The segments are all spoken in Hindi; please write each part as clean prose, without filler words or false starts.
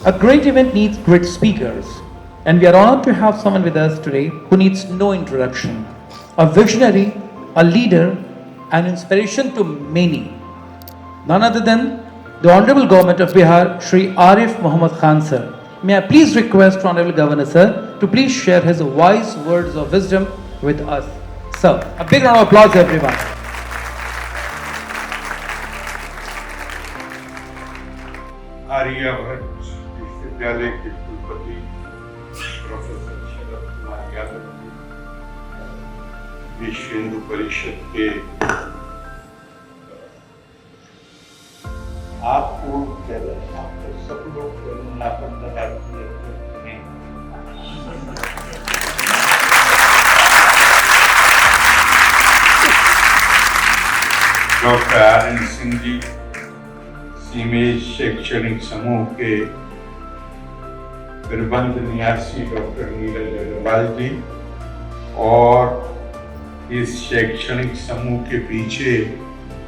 A great event needs great speakers, and we are honored to have someone with us today who needs no introduction. A visionary, a leader, an inspiration to many. None other than the Honorable Government of Bihar, Shri Arif Muhammad Khan sir. May I please request Honorable Governor sir to please share his wise words of wisdom with us. Sir, a big round of applause everyone. Aryabhata विश्वविद्यालय के कुलपति प्रोफेसर शरद कुमार यादव जी, विश्व हिंदू परिषद के आपको सब लोग लापरवाह हैं। डॉक्टर आर.एन. सिंह जी, सीमेज शैक्षणिक समूह के प्रबंध न्यासी डॉक्टर नीरज अग्रवाल जी और इस शैक्षणिक समूह के पीछे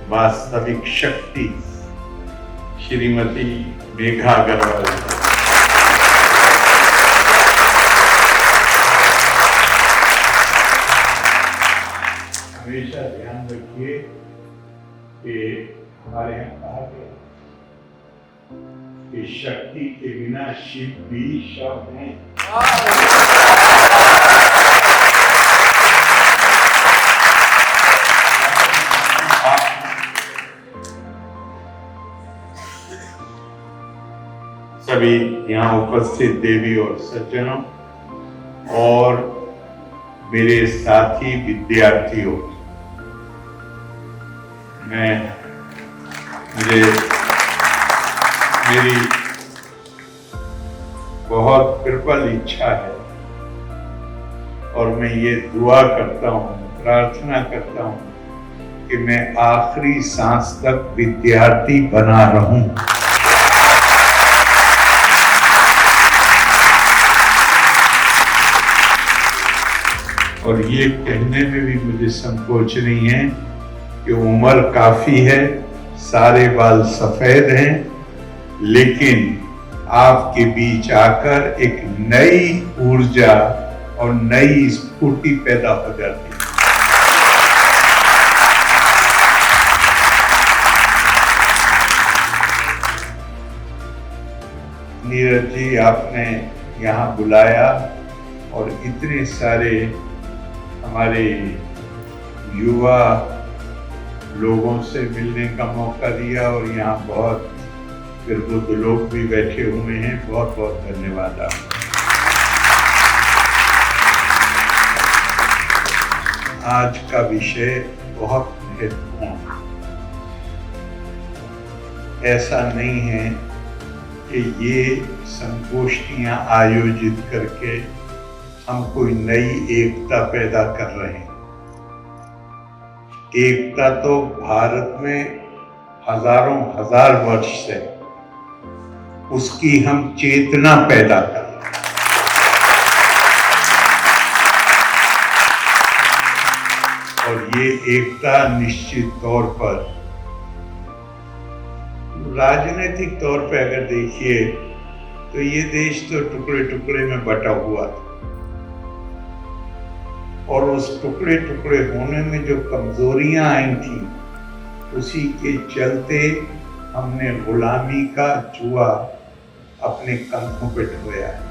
वास्तविक शक्ति श्रीमती मेघा अग्रवाल जी। हमेशा ध्यान रखिए कि हमारे यहाँ कहा गया कि शक्ति के बिना शिव भी शव हैं। सभी यहाँ उपस्थित देवी और सज्जनों और मेरे साथी विद्यार्थियों, मेरी बहुत प्रबल इच्छा है और मैं ये दुआ करता हूँ, प्रार्थना करता हूँ कि मैं आखिरी सांस तक विद्यार्थी बना रहूं। और ये कहने में भी मुझे संकोच नहीं है कि उम्र काफी है, सारे बाल सफेद हैं, लेकिन आपके बीच आकर एक नई ऊर्जा और नई स्फूर्ति पैदा हो जाती है। नीरज जी, आपने यहाँ बुलाया और इतने सारे हमारे युवा लोगों से मिलने का मौका दिया और यहाँ बहुत बुजुर्ग लोग भी बैठे हुए हैं। बहुत बहुत धन्यवाद आपका। आज का विषय बहुत महत्वपूर्ण। ऐसा नहीं है कि ये संगोष्ठियां आयोजित करके हम कोई नई एकता पैदा कर रहे हैं। एकता तो भारत में हजारों हजार वर्ष से उसकी हम चेतना पैदा कर रहे हैं। और ये एकता निश्चित तौर पर राजनीतिक तौर पे अगर देखिए तो ये देश तो टुकड़े टुकड़े में बटा हुआ था और उस टुकड़े टुकड़े होने में जो कमजोरियां आई थी उसी के चलते हमने गुलामी का जुआ अपने कंधों पे ढोया है।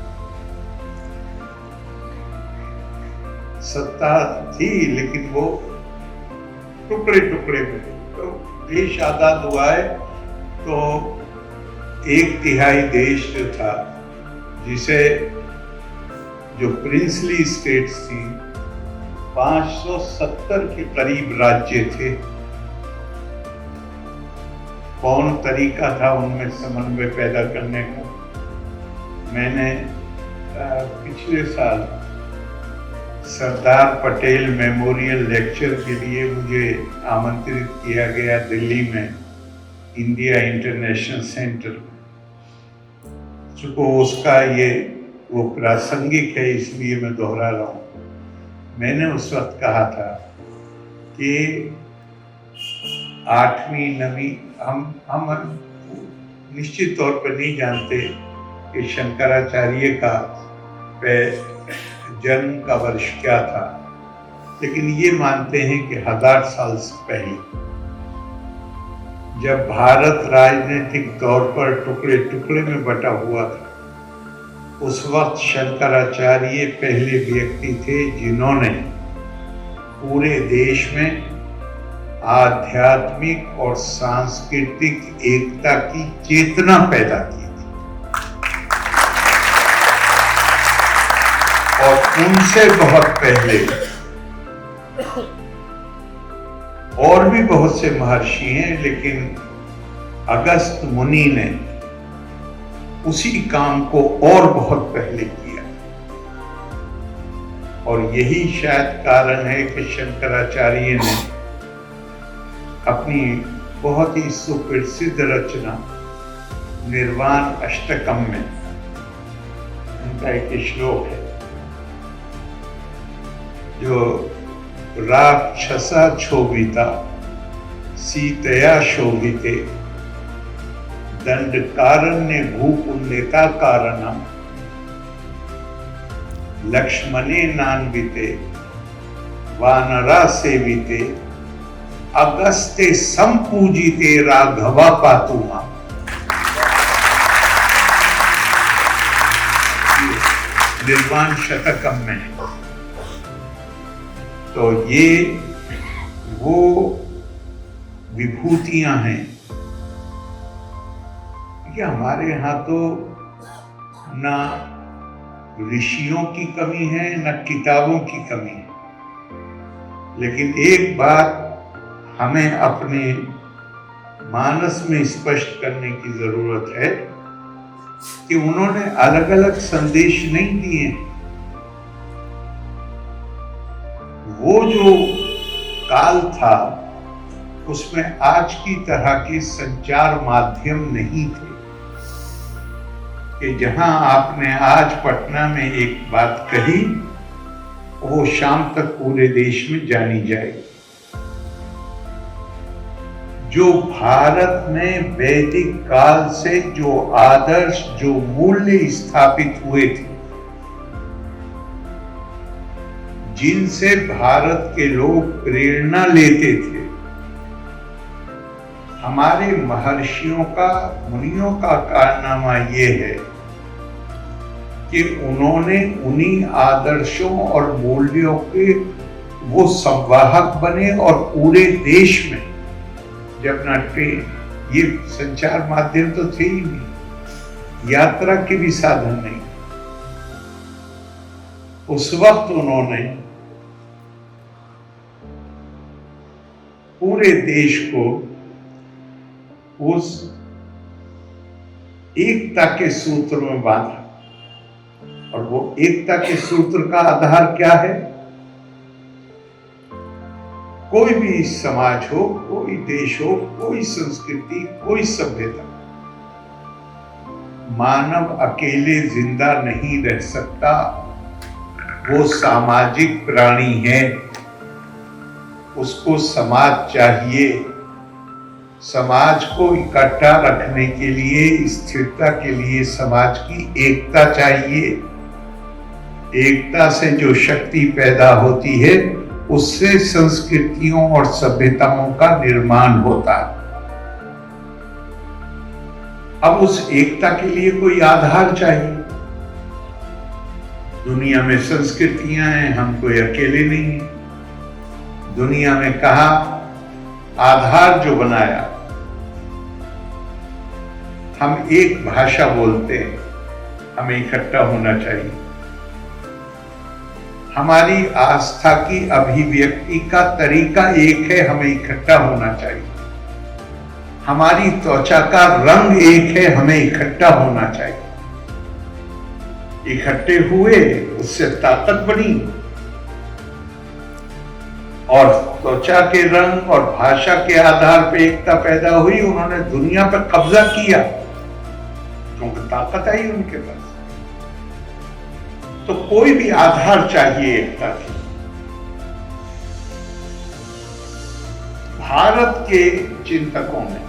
सत्ता थी लेकिन वो टुकड़े टुकड़े में, तो देश आजाद हुआ है तो 1/3 देश जो था, जिसे जो प्रिंसली स्टेट्स थी, 570 के करीब राज्य थे। कौन तरीका था उनमें समन्वय पैदा करने का? मैंने पिछले साल सरदार पटेल मेमोरियल लेक्चर के लिए मुझे आमंत्रित किया गया दिल्ली में इंडिया इंटरनेशनल सेंटर। चूँकि उसका वो प्रासंगिक है इसलिए मैं दोहरा रहा हूँ। मैंने उस वक्त कहा था कि 8वीं 9वीं हम निश्चित तौर पर नहीं जानते कि शंकराचार्य का जन्म का वर्ष क्या था, लेकिन ये मानते हैं कि 1000 साल से पहले, जब भारत राजनीतिक तौर पर टुकड़े टुकड़े में बटा हुआ था, उस वक्त शंकराचार्य पहले व्यक्ति थे जिन्होंने पूरे देश में आध्यात्मिक और सांस्कृतिक एकता की चेतना पैदा की थी। और उनसे बहुत पहले और भी बहुत से महर्षि हैं, लेकिन अगस्त मुनि ने उसी काम को और बहुत पहले किया। और यही शायद कारण है कि शंकराचार्य ने अपनी बहुत ही सुप्रसिद्ध रचना निर्वाण अष्टकम में, उनका एक श्लोक है जो राक्षसा क्षोभिता सीतया शोभिते दंडकारण्य भूपुण्यता कारणम लक्ष्मणे नान्विते वानरा सेविते अगस्ते संपूजिते राघवा पातुमा। निर्वाण शतकम में है। तो ये वो विभूतियां हैं कि हमारे यहाँ तो ना ऋषियों की कमी है, ना किताबों की कमी है, लेकिन एक बात हमें अपने मानस में स्पष्ट करने की जरूरत है कि उन्होंने अलग अलग संदेश नहीं दिए। वो जो काल था उसमें आज की तरह के संचार माध्यम नहीं थे कि जहां आपने आज पटना में एक बात कही वो शाम तक पूरे देश में जानी जाएगी। जो भारत में वैदिक काल से जो आदर्श, जो मूल्य स्थापित हुए थे, जिनसे भारत के लोग प्रेरणा लेते थे, हमारे महर्षियों का, मुनियों का कारनामा ये है कि उन्होंने उन्हीं आदर्शों और मूल्यों के वो संवाहक बने और पूरे देश में, जब ना ट्रेन, ये संचार माध्यम तो थे ही नहीं, यात्रा के भी साधन नहीं, उस वक्त उन्होंने पूरे देश को उस एकता के सूत्र में बांधा। और वो एकता के सूत्र का आधार क्या है? कोई भी समाज हो, कोई देश हो, कोई संस्कृति, कोई सभ्यता, मानव अकेले जिंदा नहीं रह सकता, वो सामाजिक प्राणी है, उसको समाज चाहिए। समाज को इकट्ठा रखने के लिए, स्थिरता के लिए समाज की एकता चाहिए। एकता से जो शक्ति पैदा होती है उससे संस्कृतियों और सभ्यताओं का निर्माण होता है। अब उस एकता के लिए कोई आधार चाहिए। दुनिया में संस्कृतियां हैं, हम कोई अकेले नहीं हैं। दुनिया में कहा आधार जो बनाया, हम एक भाषा बोलते हैं, हमें इकट्ठा होना चाहिए। हमारी आस्था की अभिव्यक्ति का तरीका एक है, हमें इकट्ठा होना चाहिए। हमारी त्वचा का रंग एक है, हमें इकट्ठा होना चाहिए। इकट्ठे हुए, उससे ताकत बनी, और त्वचा के रंग और भाषा के आधार पर एकता पैदा हुई। उन्होंने दुनिया पर कब्जा किया क्योंकि ताकत आई उनके पास। तो कोई भी आधार चाहिए एकता की। भारत के चिंतकों ने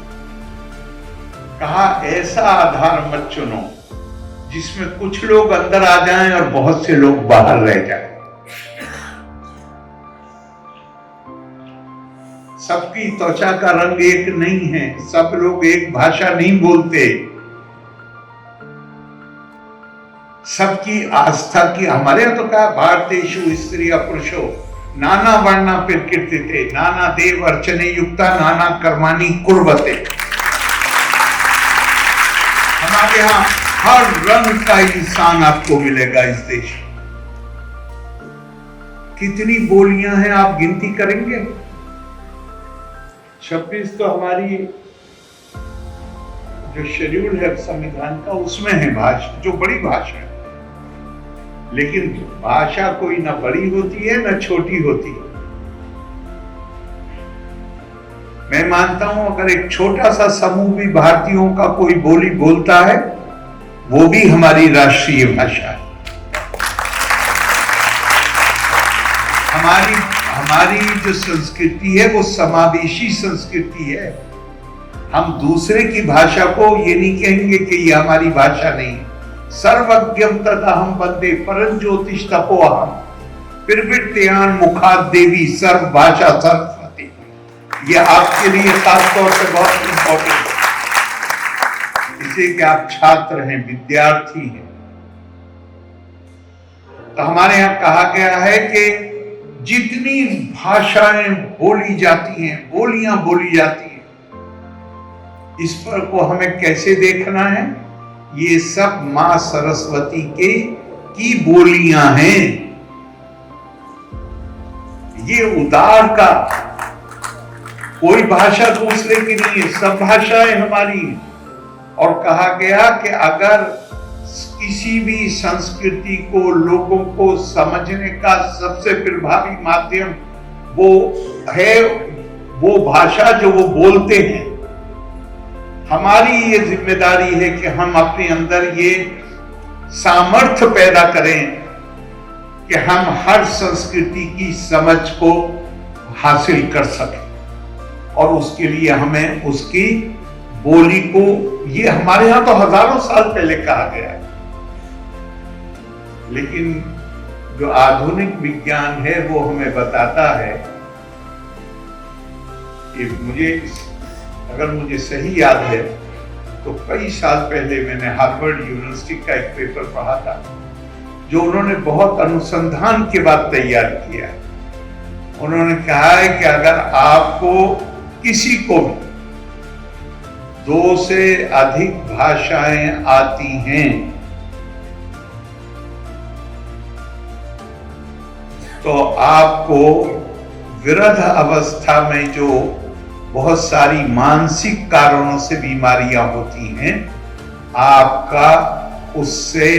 कहा ऐसा आधार मत चुनो जिसमें कुछ लोग अंदर आ जाएं और बहुत से लोग बाहर रह जाएं। सबकी त्वचा का रंग एक नहीं है, सब लोग एक भाषा नहीं बोलते, सबकी आस्था की। हमारे यहां तो कहा भारतेषु स्त्री पुरुषो नाना वर्णा प्रकीर्तिते नाना देव अर्चने युक्ता नाना कर्माणि कुर्वते। हमारे यहां हर रंग का इंसान आपको मिलेगा इस देश में। कितनी बोलियां हैं आप गिनती करेंगे? 26 तो हमारी जो शेड्यूल है संविधान का उसमें है भाषा, जो बड़ी भाषा है। लेकिन भाषा कोई ना बड़ी होती है ना छोटी होती है। मैं मानता हूं अगर एक छोटा सा समूह भी भारतीयों का कोई बोली बोलता है, वो भी हमारी राष्ट्रीय भाषा है। हमारी जो संस्कृति है वो समावेशी संस्कृति है। हम दूसरे की भाषा को ये नहीं कहेंगे कि ये हमारी भाषा नहीं। सर्वज्ञम तदहम वंदे परं ज्योतिष तपोहम प्रवृत्त्यान मुखाद देवी सर्व भाषा सरस्वती। ये आपके लिए खास तौर से बहुत इंपॉर्टेंट है, इसे कि आप छात्र हैं, विद्यार्थी हैं। तो हमारे यहां कहा गया है कि जितनी भाषाएं बोली जाती हैं, बोलियां बोली जाती हैं, इस पर को हमें कैसे देखना है? ये सब मां सरस्वती की बोलियां हैं। ये उदार का कोई भाषा दूसरे की नहीं है, सब भाषाएं हमारी। और कहा गया कि अगर किसी भी संस्कृति को, लोगों को समझने का सबसे प्रभावी माध्यम वो है, वो भाषा जो वो बोलते हैं। हमारी ये जिम्मेदारी है कि हम अपने अंदर ये सामर्थ्य पैदा करें कि हम हर संस्कृति की समझ को हासिल कर सकें, और उसके लिए हमें उसकी बोली को, ये हमारे यहां तो हजारों साल पहले कहा गया है, लेकिन जो आधुनिक विज्ञान है वो हमें बताता है कि अगर मुझे सही याद है तो कई साल पहले मैंने हार्वर्ड यूनिवर्सिटी का एक पेपर पढ़ा था, जो उन्होंने बहुत अनुसंधान के बाद तैयार किया। उन्होंने कहा है कि अगर आपको किसी को भी 2 से अधिक भाषाएं आती हैं तो आपको विरध अवस्था में जो बहुत सारी मानसिक कारणों से बीमारियां होती हैं, आपका उससे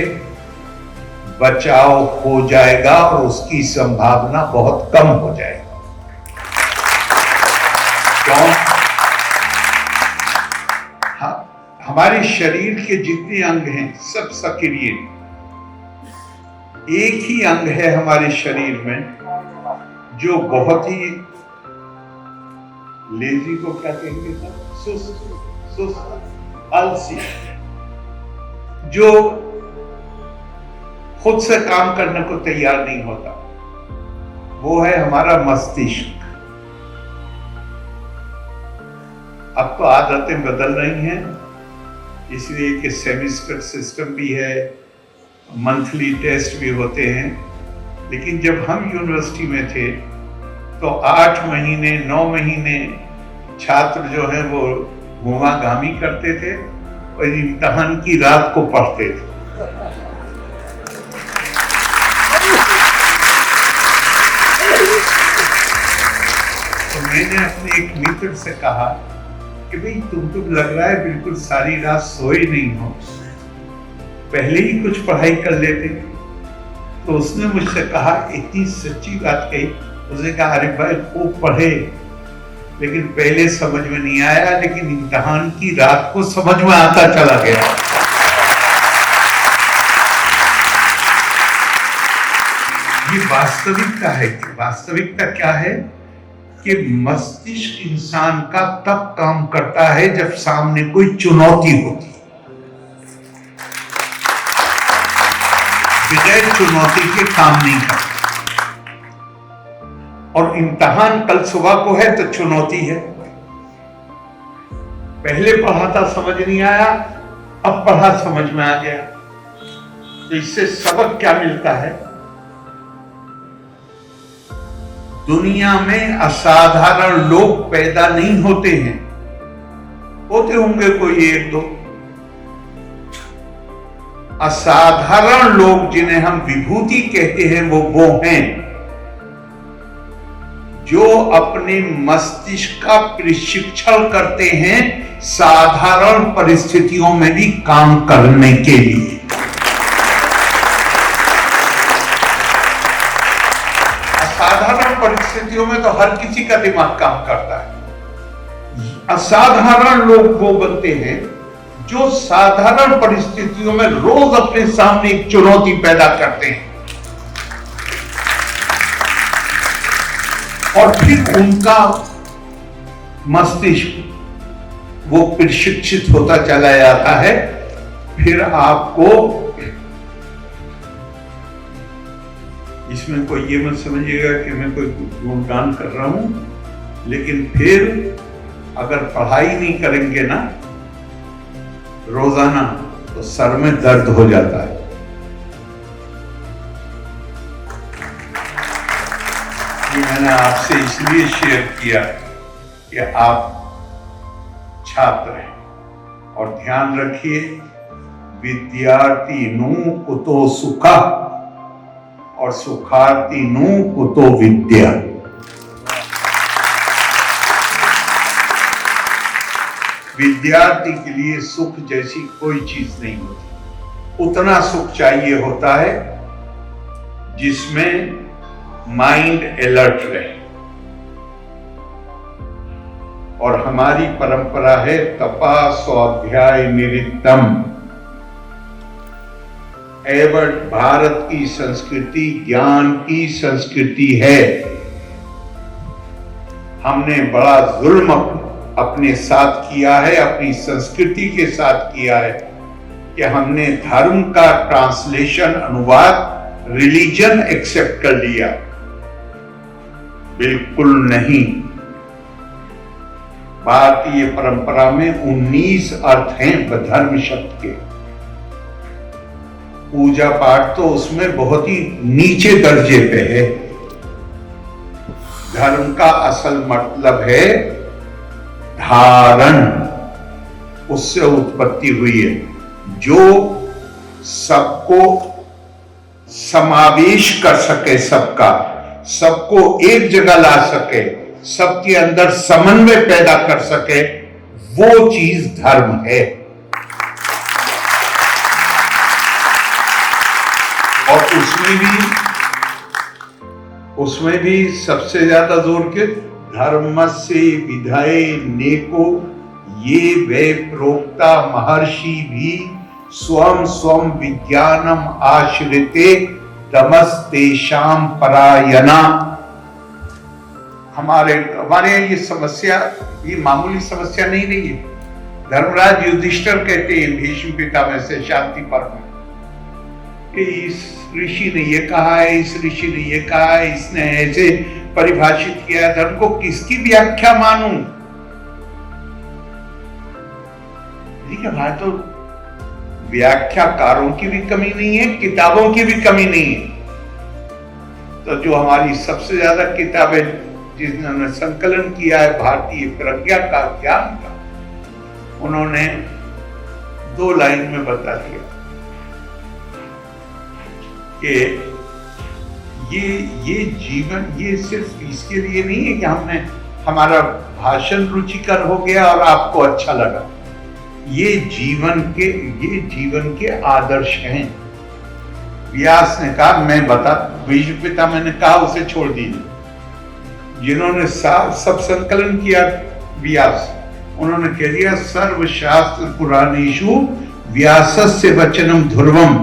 बचाव हो जाएगा और उसकी संभावना बहुत कम हो जाएगी। क्यों? हमारे शरीर के जितने अंग हैं सब सक्रिय। एक ही अंग है हमारे शरीर में जो बहुत ही लेजी को क्या कहेंगे सर, सुस्त आलसी, जो खुद से काम करने को तैयार नहीं होता, वो है हमारा मस्तिष्क। अब तो आदतें बदल रही हैं, इसलिए कि सेमेस्टर सिस्टम भी है, मंथली टेस्ट भी होते हैं। लेकिन जब हम यूनिवर्सिटी में थे तो 8 महीने 9 महीने छात्र जो है वो घूमाघामी करते थे और इम्तिहान की रात को पढ़ते थे। तो मैंने अपने एक मित्र से कहा कि भाई तुम तो लग रहा है बिल्कुल सारी रात सोए नहीं हो, पहले ही कुछ पढ़ाई कर लेते। तो उसने मुझसे कहा, इतनी सच्ची बात कही, उसने कहा अरे भाई खूब पढ़े लेकिन पहले समझ में नहीं आया, लेकिन इम्तिहान की रात को समझ में आता चला गया। ये वास्तविकता है। वास्तविकता क्या है कि मस्तिष्क इंसान का तब काम करता है जब सामने कोई चुनौती होती है। बगैर चुनौती के काम नहीं करता। और इम्तिहान कल सुबह को है तो चुनौती है। पहले पढ़ा था समझ नहीं आया, अब पढ़ा समझ में आ गया। तो इससे सबक क्या मिलता है? दुनिया में असाधारण लोग पैदा नहीं होते हैं, होते होंगे कोई एक दो। असाधारण लोग जिन्हें हम विभूति कहते हैं वो हैं जो अपने मस्तिष्क का प्रशिक्षण करते हैं साधारण परिस्थितियों में भी काम करने के लिए। असाधारण परिस्थितियों में तो हर किसी का दिमाग काम करता है। असाधारण लोग वो बनते हैं जो साधारण परिस्थितियों में रोज अपने सामने एक चुनौती पैदा करते हैं और फिर उनका मस्तिष्क वो प्रशिक्षित होता चला जाता है। फिर आपको इसमें कोई ये मत समझिएगा कि मैं कोई गुणगान कर रहा हूं, लेकिन फिर अगर पढ़ाई नहीं करेंगे ना रोजाना तो सर में दर्द हो जाता है। ये मैंने आपसे इसलिए शेयर किया कि आप छात्र हैं और ध्यान रखिए, विद्यार्थी नु कुतो सुखा और सुखार्थी नु कुतो विद्या। विद्यार्थी के लिए सुख जैसी कोई चीज नहीं होती। उतना सुख चाहिए होता है जिसमें माइंड अलर्ट रहे। और हमारी परंपरा है तपा स्वाध्याय निरितम। एवं भारत की संस्कृति ज्ञान की संस्कृति है। हमने बड़ा जुल्म अपने साथ किया है, अपनी संस्कृति के साथ किया है कि हमने धर्म का ट्रांसलेशन अनुवाद रिलीजन एक्सेप्ट कर लिया। बिल्कुल नहीं। भारतीय परंपरा में 19 अर्थ हैं धर्म शब्द के। पूजा पाठ तो उसमें बहुत ही नीचे दर्जे पे है। धर्म का असल मतलब है धारण, उससे उत्पत्ति हुई है, जो सबको समावेश कर सके, सबको एक जगह ला सके, सबके अंदर समन्वय पैदा कर सके, वो चीज धर्म है। और उसमें भी सबसे ज्यादा जोर के धर्म से विधाय नेको ये वे प्रोक्ता महर्षि भी स्वम स्वम विज्ञानम आश्रिते तमस्तेषाम परायणा। हमारे ये समस्या ये मामूली समस्या नहीं रही है। धर्मराज युधिष्ठिर कहते हैं भीष्म पितामह से शांति पर्व में कि इस ऋषि ने ये कहा है, इस ऋषि ने ये कहा है, इसने ऐसे परिभाषित किया है, धर्म को किसकी व्याख्या मानूं? तो व्याख्याकारों की भी कमी नहीं है, किताबों की भी कमी नहीं है। तो जो हमारी सबसे ज्यादा किताबें जिन्होंने संकलन किया है भारतीय प्रज्ञा का, ज्ञान का, उन्होंने 2 लाइन में बता दिया कि ये जीवन ये सिर्फ इसके लिए नहीं है कि हमने हमारा भाषण रुचिकर हो गया और आपको अच्छा लगा। ये जीवन के आदर्श हैं। व्यास ने कहा, मैं बता, भीष्म पितामह ने कहा उसे छोड़ दीजिए। जिन्होंने सब संकलन किया व्यास, उन्होंने कह दिया सर्वशास्त्र पुराणेषु व्यासस्य वचनम ध्रुवम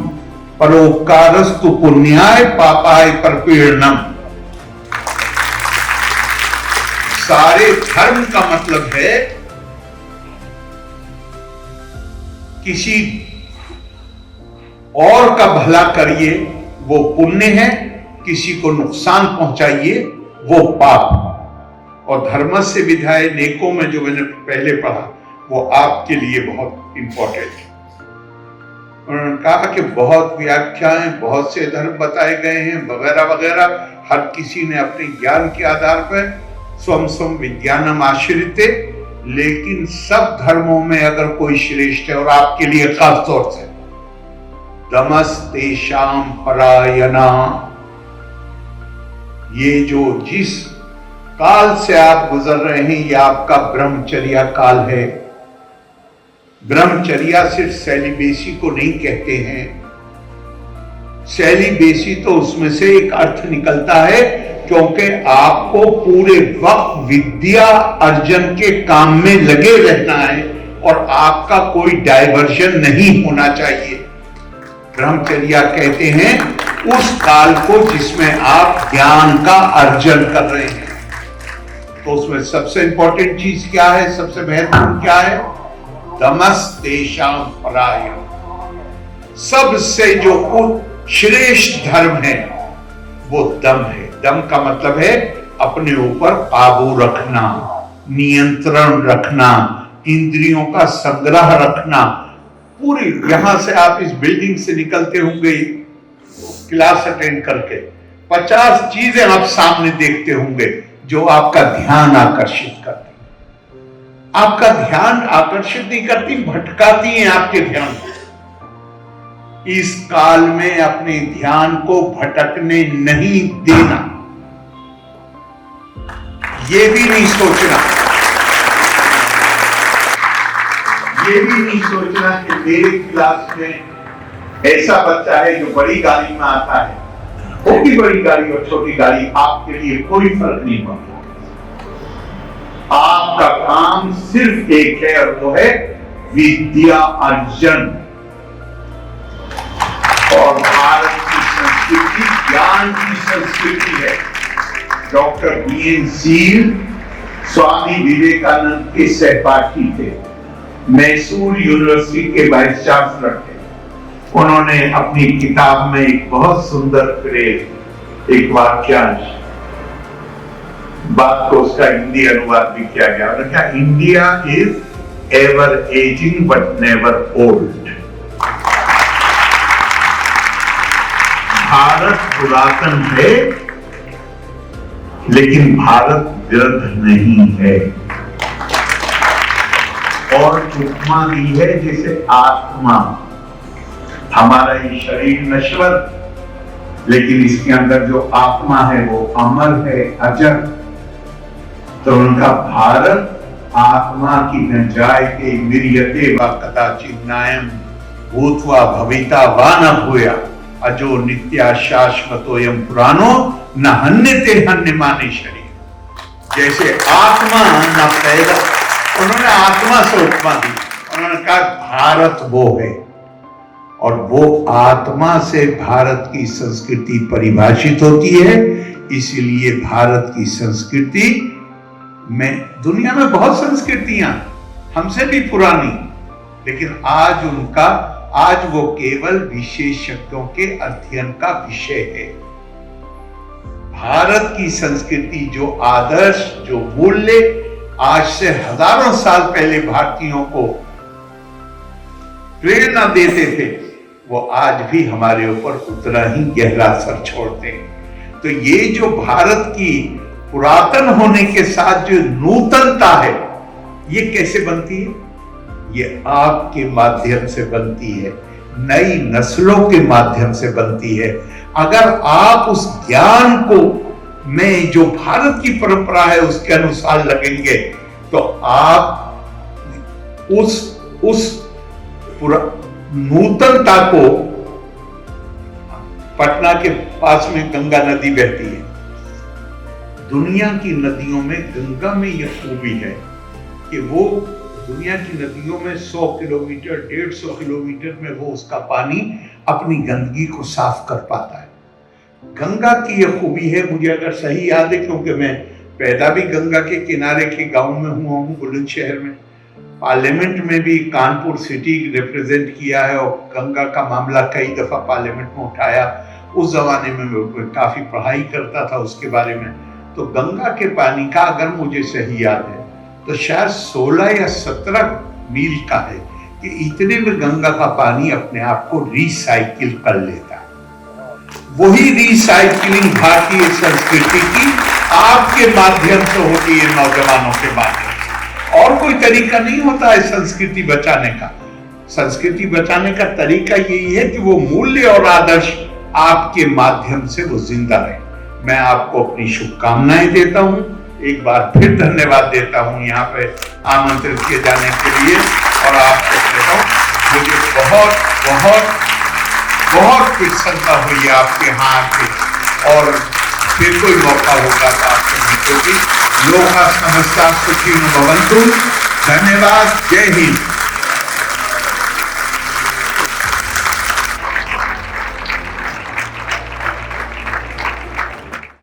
परोपकारस्तु पुण्याय पापाय परपीड़नम। सारे धर्म का मतलब है किसी और का भला करिए वो पुण्य है, किसी को नुकसान पहुंचाइए वो पाप। और धर्म से विधाय नेकों में जो मैंने पहले पढ़ा वो आपके लिए बहुत इंपॉर्टेंट है। उन्होंने कहा कि बहुत व्याख्याएं, बहुत से धर्म बताए गए हैं वगैरह वगैरह, हर किसी ने अपने ज्ञान के आधार पर स्वम स्वम विज्ञानम आश्रिते, लेकिन सब धर्मों में अगर कोई श्रेष्ठ है और आपके लिए खास तौर से दमस्तेषां परायणा, ये जो जिस काल से आप गुजर रहे हैं ये आपका ब्रह्मचर्या काल है। ब्रह्मचर्या सिर्फ सेलिबेसी को नहीं कहते हैं, सेलिबेसी तो उसमें से एक अर्थ निकलता है, क्योंकि आपको पूरे वक्त विद्या अर्जन के काम में लगे रहना है और आपका कोई डायवर्जन नहीं होना चाहिए। ब्रह्मचर्या कहते हैं उस काल को जिसमें आप ज्ञान का अर्जन कर रहे हैं। तो उसमें सबसे इंपॉर्टेंट चीज क्या है, सबसे महत्वपूर्ण क्या है? दमस्तेषां परायणा। सबसे जो श्रेष्ठ धर्म है वो दम है। दम का मतलब है अपने ऊपर काबू रखना, नियंत्रण रखना, इंद्रियों का संग्रह रखना। पूरी यहां से आप इस बिल्डिंग से निकलते होंगे क्लास अटेंड करके, 50 चीजें आप सामने देखते होंगे जो आपका ध्यान आकर्षित करती। आपका ध्यान आकर्षित नहीं करती, भटकाती हैं आपके ध्यान को। इस काल में अपने ध्यान को भटकने नहीं देना, ये भी नहीं सोचना, ये भी नहीं सोचना कि मेरे क्लास में ऐसा बच्चा है जो बड़ी गाड़ी में आता है, छोटी बड़ी गाड़ी और छोटी गाड़ी आपके लिए कोई फर्क नहीं पड़ता। आपका काम सिर्फ एक है और वो है विद्या अर्जन। और भारत की संस्कृति ज्ञान की संस्कृति है। Doctor BN seal Swami Vivekananda के सहपाठी थे, मैसूर यूनिवर्सिटी के वाइस चांसलर थे। उन्होंने अपनी किताब में एक बहुत सुंदर फ्रेज, एक वाक्यांश, बात को उसका हिंदी अनुवाद भी किया गया। उन्होंने कहा, India is ever ageing but never old. Bharat पुरातन है लेकिन भारत वृद्ध नहीं है। और उपमा दी है जैसे आत्मा, हमारा ये शरीर नश्वर, लेकिन इसके अंदर जो आत्मा है वो अमर है, अजर। तो उनका भारत आत्मा की न जायते मिर्यते व कदाचित् नायम भूत्वा भविता वा न भूया अजो नित्या शाश्वतोयम पुराणो न हन्यते हन्यमाने शरीर। जैसे आत्मा न पैदा, उन्होंने आत्मा से उपमा दी। उन्होंने कहा भारत वो है और वो आत्मा से भारत की संस्कृति परिभाषित होती है। इसीलिए भारत की संस्कृति में, दुनिया में बहुत संस्कृतियां हमसे भी पुरानी, लेकिन आज वो केवल विशेषज्ञों के अध्ययन का विषय है। भारत की संस्कृति जो आदर्श, जो मूल्य आज से हजारों साल पहले भारतीयों को प्रेरणा देते थे, वो आज भी हमारे ऊपर उतना ही गहरा असर छोड़ते हैं। तो ये जो भारत की पुरातन होने के साथ जो नूतनता है, ये कैसे बनती है? ये आपके माध्यम से बनती है, नई नस्लों के माध्यम से बनती है। अगर आप उस ज्ञान को में जो भारत की परंपरा है उसके अनुसार लगेंगे तो आप उस नूतनता को, पटना के पास में गंगा नदी बहती है, दुनिया की नदियों में गंगा में यह खूबी है कि वो दुनिया की नदियों में 100 किलोमीटर 150 किलोमीटर में वो उसका पानी अपनी गंदगी को साफ कर पाता है। गंगा की यह खूबी है, मुझे अगर सही याद है, क्योंकि मैं पैदा भी गंगा के किनारे के गांव में हुआ हूँ, बुलंदशहर में। पार्लियामेंट में भी कानपुर सिटी रिप्रेजेंट किया है और गंगा का मामला कई दफा पार्लियामेंट में उठाया। उस जमाने में मैं काफी पढ़ाई करता था उसके बारे में। तो गंगा के पानी का, अगर मुझे सही याद है, तो शायद 16 या 17 मील का है कि इतने में गंगा का पानी अपने आप को रिसाइकिल कर लेता है। वही रिसाइकिलिंग भारतीय संस्कृति की आपके माध्यम से होती है, नौजवानों के माध्यम से। और कोई तरीका नहीं होता है संस्कृति बचाने का। संस्कृति बचाने का तरीका यही है कि वो मूल्य और आदर्श आपके माध्यम से वो जिंदा रहे। मैं आपको अपनी शुभकामनाएं देता हूं, एक बार फिर धन्यवाद देता हूं यहाँ पे आमंत्रित किए जाने के लिए। और आपको कहता हूं मुझे बहुत बहुत बहुत प्रसन्नता हुई है आपके यहाँ आके। और फिर कोई मौका होगा तो आपसे मिलोगी। लोका समस्ता सुखिनो भवन्तु। धन्यवाद। जय हिंद।